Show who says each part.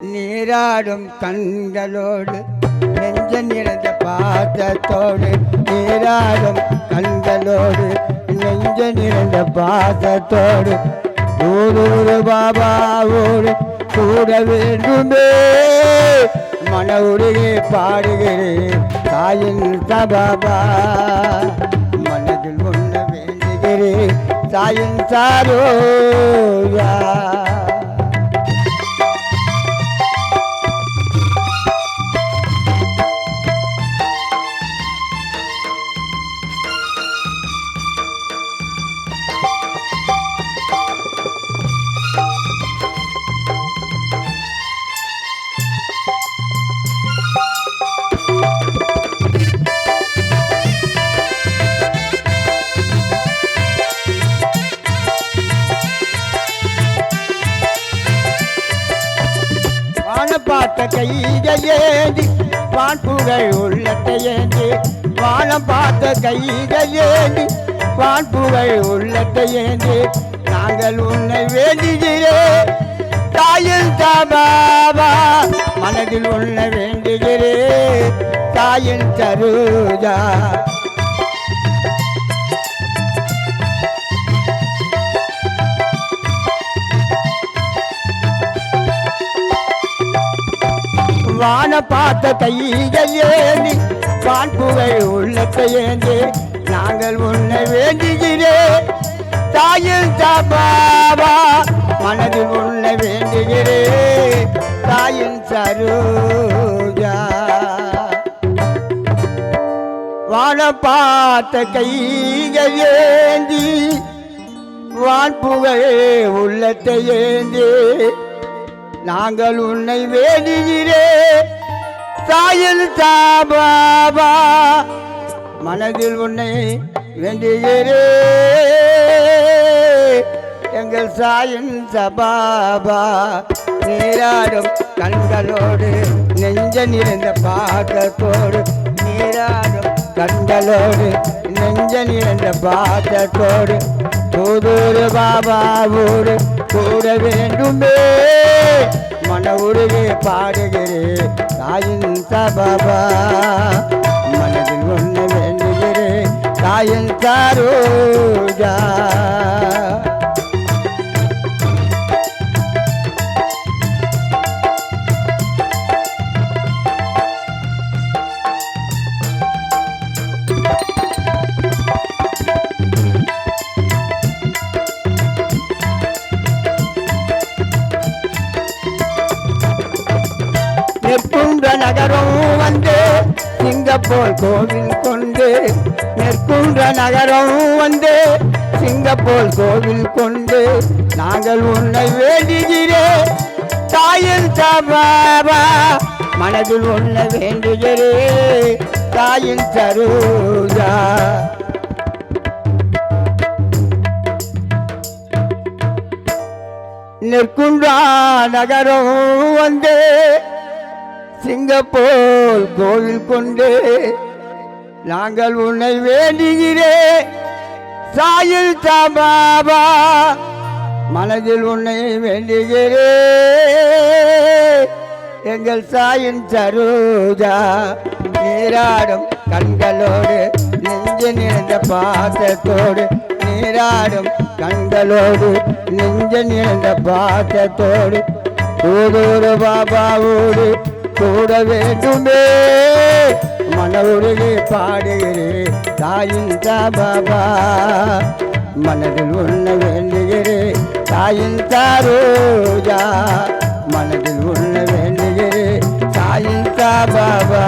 Speaker 1: நீராடும் கண்களோடு நெஞ்ச நிறைந்த பாசத்தோடு நீராடும் கண்களோடு நெஞ்ச நிறைந்த பாசத்தோடு ஊரூரு பாபாவோடு கூட வேண்டுமே மன உருகே பாடுகிறேன் தாயின் சபாபா மனதில் ஒண்ண வேண்டுகிறேன் தாயின் சாரோயா. பார்த்த கைகையேந்தி வான்புகழ் உள்ளத்தை ஏந்தி வானம் பார்த்த கைகையேந்தி வான்புகழ் உள்ளத்தை ஏந்தி நாங்கள் உன்னை வேண்டுகிறேன் தாயின் சபாபா மனதில் உன்னை வேண்டுகிறேன் தாயின் சரோஜா. வான பார்த்த கைகையேந்தி வான்புகழ் உள்ளத்தை ஏந்தி நாங்கள் உன்னை வேண்டுகிறேன் தாயின் சபாபா மனதில் உன்னை வேண்டுகிறேன் தாயின் சரோஜா. வான பார்த்த கைகையேந்தி வான்புகழ் உள்ளத்தை ஏந்தி நாங்கள் உன்னை வேண்டுகிறேன் தாயின் சபாபா மனதில் உன்னை வேண்டுகிறேன் எங்கள் சாயின் சபாபா. நீராடும் கண்களோடு நெஞ்ச நிறைந்த பாதத்தோடு நீராடும் கண்களோடு நெஞ்ச நிறைந்த பாதத்தோடு தூதூர் பாபாவோடு கூட வேண்டுமே மன உருகே பாடுகிறேன் தாயின் சபாபா மனதில் ஒன்று வேண்டுகிறேன் தாயின் சரோஜா. நெற்குன்ற நகரம் வந்து சிங்கப்பூர் கோவில் கொண்டு நெற்குன்ற நகரம் வந்து சிங்கப்பூர் கோவில் கொண்டு நாங்கள் உன்னை வேண்டுகிறேன் தாயின் சபாபா மனதில் உன்னை வேண்டுகிறேன் தாயின் சரோஜா. நெற்குன்றா நகரம் வந்து சிங்கப்பூர் கோவில் கொண்டு நாங்கள் உன்னை வேண்டுகிறேன் சாயில் சபாபா மனதில் உன்னை வேண்டுகிறேன் எங்கள் சாயின் சரோஜா. நீராடும் கண்களோடு நெஞ்ச நிறைந்த பாசத்தோடு நீராடும் கண்களோடு நெஞ்ச நிறைந்த பாசத்தோடு தூதூர் பாபாவோடு கூட வேண்டுமே மன உருகே பாடுகிறேன் தாயின் சபாபா மனதில் உன்னை வேண்டுகிறேன் தாயின் சரோஜா மனதில் உன்னை வேண்டுகிறேன் தாயின் சபாபா.